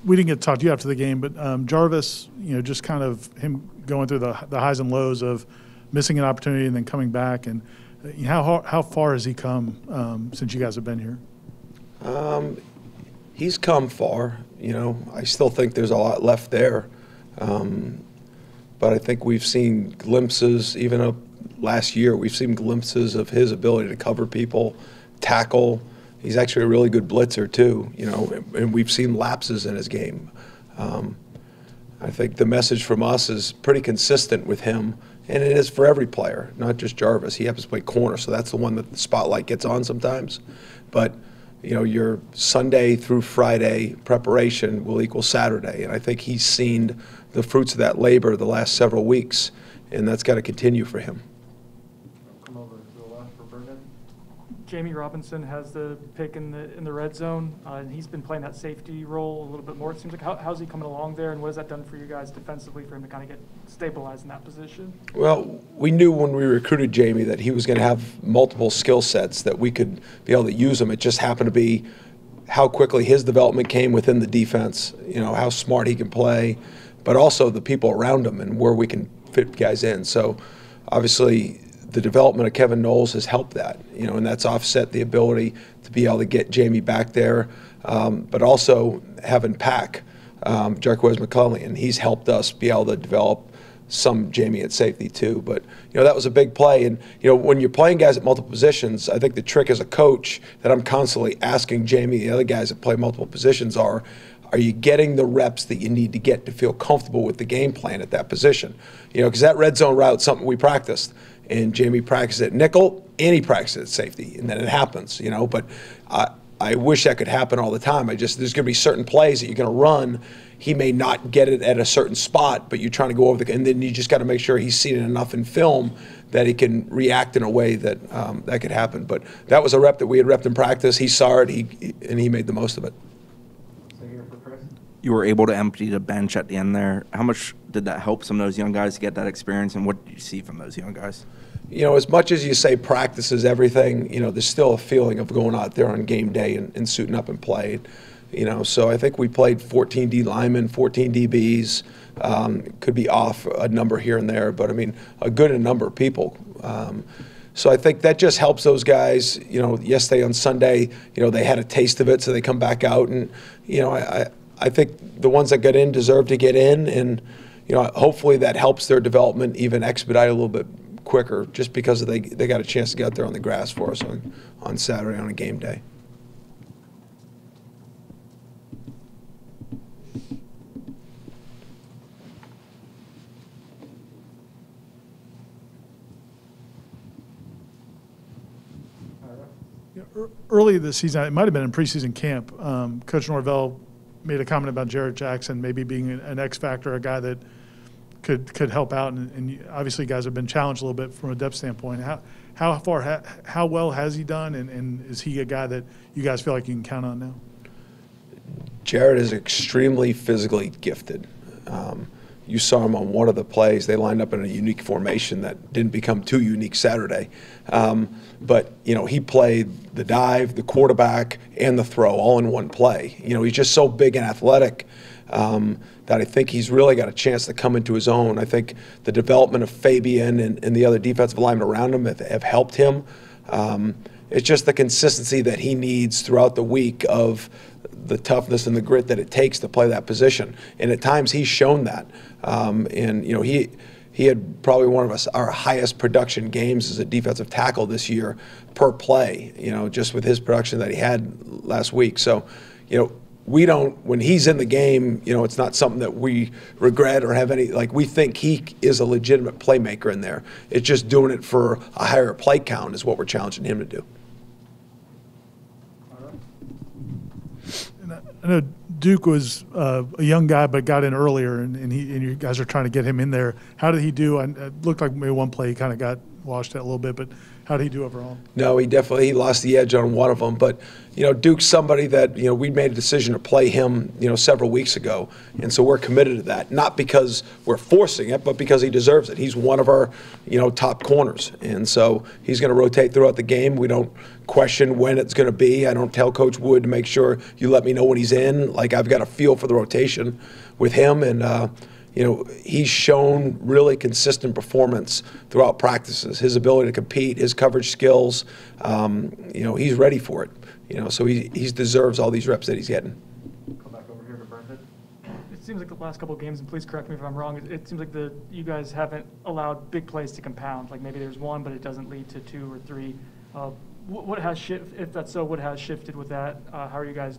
We didn't get to talk to you after the game, but Jarvis, just kind of him going through the highs and lows of missing an opportunity and then coming back, and how far has he come since you guys have been here? He's come far. I still think there's a lot left there, but I think we've seen glimpses. Even last year, we've seen glimpses of his ability to cover people, tackle. He's actually a really good blitzer too, and we've seen lapses in his game. I think the message from us is pretty consistent with him, and it is for every player, not just Jarvis. He happens to play corner, so that's the one that the spotlight gets on sometimes. But your Sunday through Friday preparation will equal Saturday, and I think he's seen the fruits of that labor the last several weeks, and that's got to continue for him. Jamie Robinson has the pick in the red zone, and he's been playing that safety role a little bit more. It seems like how's he coming along there, and what has that done for you guys defensively for him to kind of get stabilized in that position? Well, we knew when we recruited Jamie that he was going to have multiple skill sets that we could be able to use him. It just happened to be how quickly his development came within the defense, how smart he can play, but also the people around him and where we can fit guys in. So obviously the development of Kevin Noles has helped that, and that's offset the ability to be able to get Jamie back there, but also having Pack, Jarquez McClellan, and he's helped us be able to develop some Jamie at safety too. But that was a big play, and when you're playing guys at multiple positions, I think the trick as a coach that I'm constantly asking Jamie, the other guys that play multiple positions, are you getting the reps that you need to get to feel comfortable with the game plan at that position? Because that red zone route is something we practiced. And Jamie practiced at nickel, and he practiced at safety, and then it happens, But I wish that could happen all the time. There's going to be certain plays that you're going to run. He may not get it at a certain spot, but you're trying to go over and then you just got to make sure he's seen it enough in film that he can react in a way that that could happen. But that was a rep that we had repped in practice. He saw it, and he made the most of it. You were able to empty the bench at the end there. How much did that help some of those young guys to get that experience, and what did you see from those young guys? As much as you say practice is everything, there's still a feeling of going out there on game day and suiting up and playing. So I think we played 14 D linemen, 14 DBs. Could be off a number here and there, but a good number of people. So I think that just helps those guys. Yesterday on Sunday, they had a taste of it, so they come back out, and I think the ones that got in deserve to get in, and hopefully that helps their development even expedite a little bit quicker, just because they got a chance to get out there on the grass for us on Saturday on a game day. Early this season, it might have been in preseason camp, Coach Norvell made a comment about Jarrett Jackson maybe being an X factor, a guy that could help out, and obviously guys have been challenged a little bit from a depth standpoint. How well has he done, and is he a guy that you guys feel like you can count on now? Jarrett is extremely physically gifted. You saw him on one of the plays. They lined up in a unique formation that didn't become too unique Saturday. But he played the dive, the quarterback, and the throw all in one play. He's just so big and athletic that I think he's really got a chance to come into his own. I think the development of Fabian and the other defensive linemen around him have helped him. It's just the consistency that he needs throughout the week of the toughness and the grit that it takes to play that position. And at times he's shown that. He had probably one of our highest production games as a defensive tackle this year per play, just with his production that he had last week. So, we don't, when he's in the game, it's not something that we regret or have any, we think he is a legitimate playmaker in there. It's just doing it for a higher play count is what we're challenging him to do. I know Duke was a young guy but got in earlier, and you guys are trying to get him in there. How did he do? It looked like maybe one play he kind of got washed that a little bit, but how did he do overall? No, he lost the edge on one of them. But, Duke's somebody that, we made a decision to play him, several weeks ago. And so we're committed to that, not because we're forcing it, but because he deserves it. He's one of our, top corners. And so he's going to rotate throughout the game. We don't question when it's going to be. I don't tell Coach Wood to make sure you let me know when he's in. Like, I've got a feel for the rotation with him. And, he's shown really consistent performance throughout practices. His ability to compete, his coverage skills, he's ready for it. So he deserves all these reps that he's getting. Come back over here to Brendan. It seems like the last couple of games, and please correct me if I'm wrong, it seems like you guys haven't allowed big plays to compound. Like maybe there's one, but it doesn't lead to 2 or 3. What has shifted, if that's so, what has shifted with that? How are you guys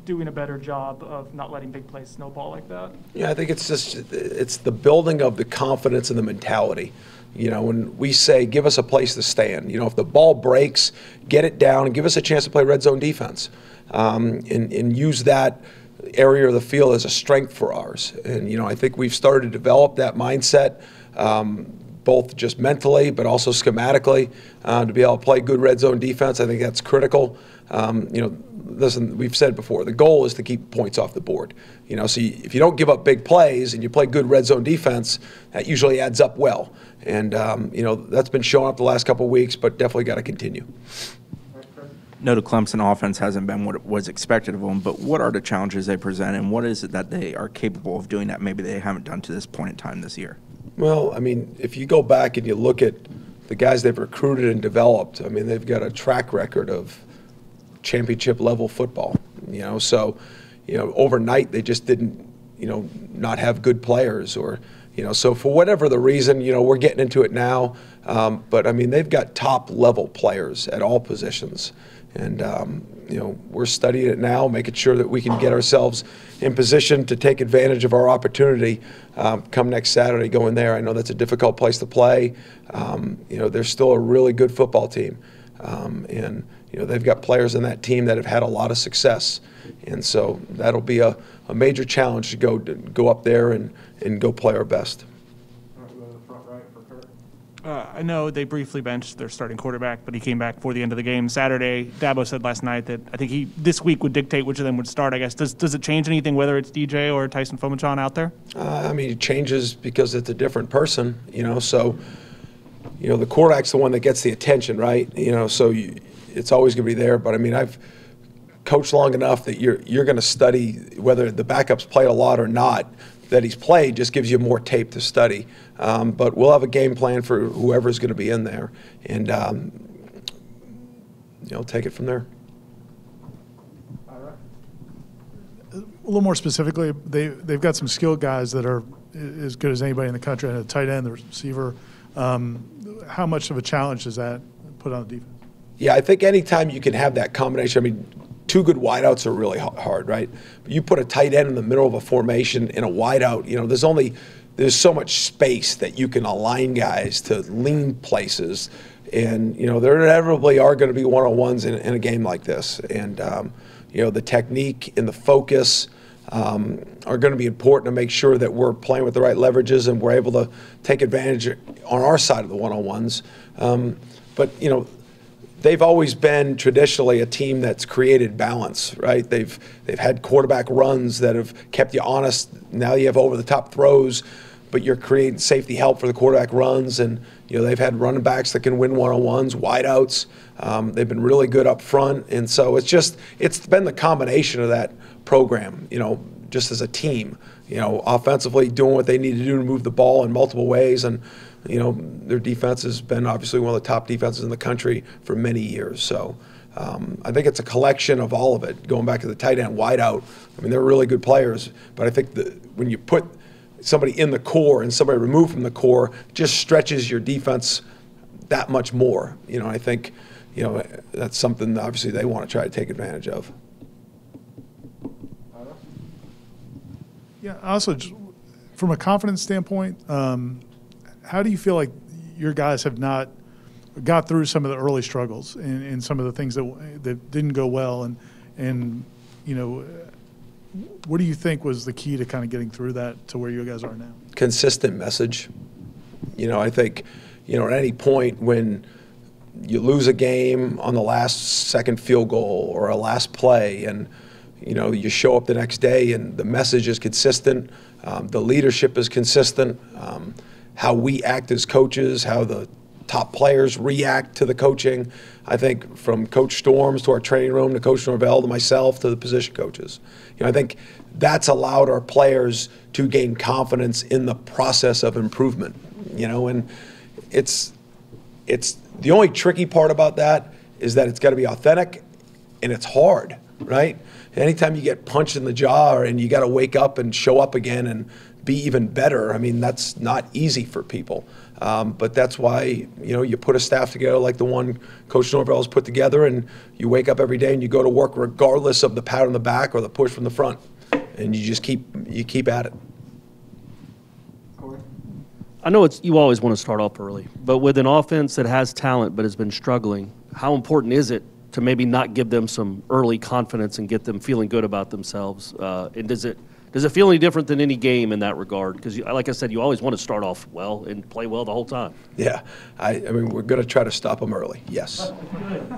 doing a better job of not letting big plays snowball like that? Yeah, I think it's the building of the confidence and the mentality. When we say, give us a place to stand, if the ball breaks, get it down and give us a chance to play red zone defense, and use that area of the field as a strength for ours. And, I think we've started to develop that mindset, both just mentally but also schematically, to be able to play good red zone defense. I think that's critical. Listen, we've said before, the goal is to keep points off the board. So if you don't give up big plays and you play good red zone defense, that usually adds up well. And, that's been showing up the last couple of weeks, but definitely got to continue. No, the Clemson offense hasn't been what was expected of them, but what are the challenges they present, and what is it that they are capable of doing that maybe they haven't done to this point in time this year? Well, if you go back and you look at the guys they've recruited and developed, they've got a track record of championship level football, so, overnight they just didn't, not have good players or, so for whatever the reason, we're getting into it now, but they've got top level players at all positions. And, we're studying it now, making sure that we can get ourselves in position to take advantage of our opportunity come next Saturday going there. I know that's a difficult place to play. They're still a really good football team. And, they've got players in that team that have had a lot of success. And so that'll be a major challenge to go up there and go play our best. I know they briefly benched their starting quarterback, but he came back before the end of the game Saturday. Dabo said last night that I think this week would dictate which of them would start, I guess. Does it change anything whether it's DJ or Tyson Fomachan out there? It changes because it's a different person, so, the quarterback's the one that gets the attention, right? So it's always going to be there. But, I've coached long enough that you're going to study whether the backups played a lot or not. That he's played just gives you more tape to study. But we'll have a game plan for whoever's going to be in there, and take it from there. A little more specifically, they've got some skilled guys that are as good as anybody in the country, and a tight end, the receiver. How much of a challenge does that put on the defense? Yeah, I think anytime you can have that combination, 2 good wideouts are really hard, right? But you put a tight end in the middle of a formation in a wideout, there's so much space that you can align guys to lean places. And, there inevitably are going to be one-on-ones in a game like this. And, the technique and the focus are going to be important to make sure that we're playing with the right leverages and we're able to take advantage on our side of the one-on-ones. But, they've always been traditionally a team that's created balance, right? They've had quarterback runs that have kept you honest. Now you have over-the-top throws, but you're creating safety help for the quarterback runs. And, they've had running backs that can win one-on-ones, wideouts. They've been really good up front. And so it's been the combination of that program, just as a team, offensively doing what they need to do to move the ball in multiple ways. And, their defense has been obviously one of the top defenses in the country for many years. So I think it's a collection of all of it, going back to the tight end wideout. They're really good players, but I think when you put somebody in the core and somebody removed from the core, it just stretches your defense that much more. I think, that's something obviously they want to try to take advantage of. Yeah, also, just from a confidence standpoint, how do you feel like your guys have not got through some of the early struggles and some of the things that didn't go well? And what do you think was the key to kind of getting through that to where you guys are now? Consistent message. I think, at any point when you lose a game on the last second field goal or a last play, and you show up the next day and the message is consistent, the leadership is consistent, how we act as coaches, how the top players react to the coaching. I think from Coach Storms to our training room to Coach Norvell to myself to the position coaches. I think that's allowed our players to gain confidence in the process of improvement. And it's the only tricky part about that is that it's got to be authentic and it's hard, right? Anytime you get punched in the jaw and you got to wake up and show up again and be even better, that's not easy for people. But that's why, you put a staff together like the one Coach Norvell has put together, and you wake up every day and you go to work regardless of the pat on the back or the push from the front. And you just keep at it. I know you always want to start off early, but with an offense that has talent but has been struggling, how important is it to maybe not give them some early confidence and get them feeling good about themselves? And does it feel any different than any game in that regard? Because, like I said, you always want to start off well and play well the whole time. Yeah, we're going to try to stop them early. Yes,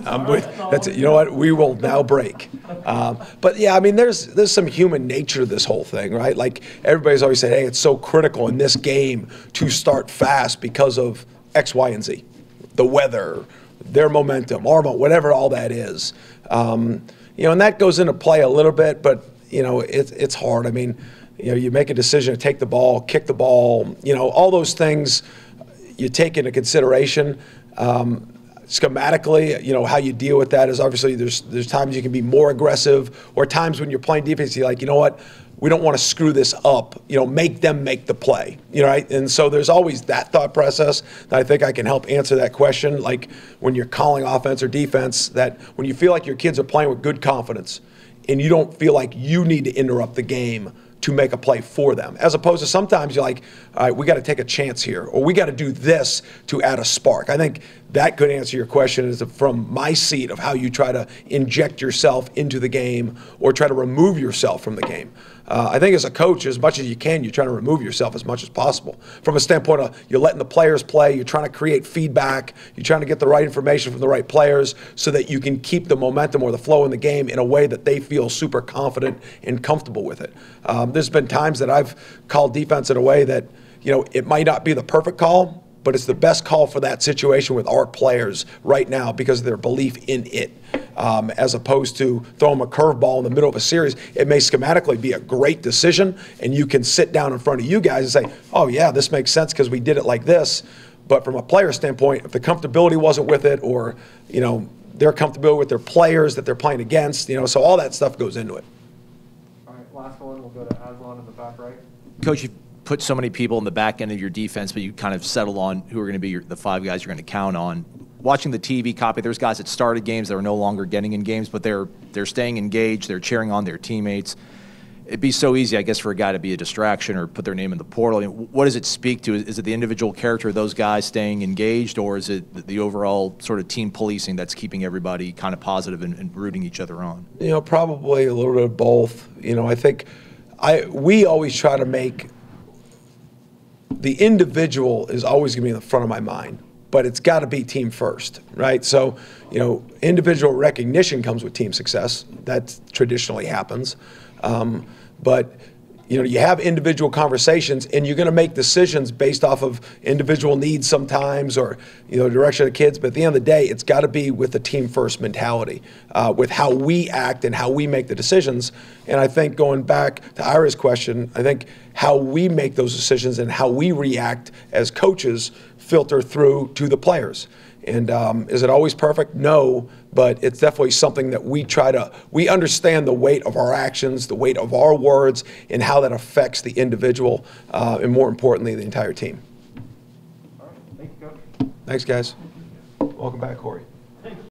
that's it. You know what? We will now break. But yeah, there's some human nature to this whole thing, right? Like everybody's always said, hey, it's so critical in this game to start fast because of X, Y, and Z, the weather, their momentum, whatever all that is. And that goes into play a little bit, but it's hard. You make a decision to take the ball, kick the ball, all those things you take into consideration. Schematically, how you deal with that is obviously there's times you can be more aggressive, or times when you're playing defense, you're like, you know what, we don't want to screw this up, make them make the play, right? And so there's always that thought process that I think I can help answer that question. Like when you're calling offense or defense, that when you feel like your kids are playing with good confidence, and you don't feel like you need to interrupt the game to make a play for them. As opposed to sometimes you're like, all right, we got to take a chance here, or we got to do this to add a spark. I think that could answer your question is from my seat of how you try to inject yourself into the game or try to remove yourself from the game. I think as a coach, as much as you can, you're trying to remove yourself as much as possible. From a standpoint of you're letting the players play, you're trying to create feedback, you're trying to get the right information from the right players so that you can keep the momentum or the flow in the game in a way that they feel super confident and comfortable with it. There's been times that I've called defense in a way that, it might not be the perfect call, but it's the best call for that situation with our players right now because of their belief in it. As opposed to throw them a curveball in the middle of a series. It may schematically be a great decision, and you can sit down in front of you guys and say, oh, yeah, this makes sense because we did it like this. But from a player standpoint, if the comfortability wasn't with it or, they're comfortable with their players that they're playing against, so all that stuff goes into it. All right, last one. We'll go to Aslan in the back right. Coach, you've put so many people in the back end of your defense, but you kind of settle on who are going to be the five guys you're going to count on. Watching the TV copy, there's guys that started games that are no longer getting in games, but they're staying engaged, they're cheering on their teammates. It'd be so easy, I guess, for a guy to be a distraction or put their name in the portal. What does it speak to? Is it the individual character of those guys staying engaged, or is it the overall sort of team policing that's keeping everybody kind of positive and rooting each other on? Probably a little bit of both. I think we always try to make the individual is always going to be in the front of my mind. But it's got to be team first, right? So, individual recognition comes with team success. That traditionally happens. But, you have individual conversations, and you're going to make decisions based off of individual needs sometimes or, direction of the kids. But at the end of the day, it's got to be with the team first mentality, with how we act and how we make the decisions. And I think going back to Ira's question, I think how we make those decisions and how we react as coaches filter through to the players. And is it always perfect? No, but it's definitely something that we understand the weight of our actions, the weight of our words, and how that affects the individual, and more importantly, the entire team. All right, thank you, Coach. Thanks, guys. Welcome back, Corey.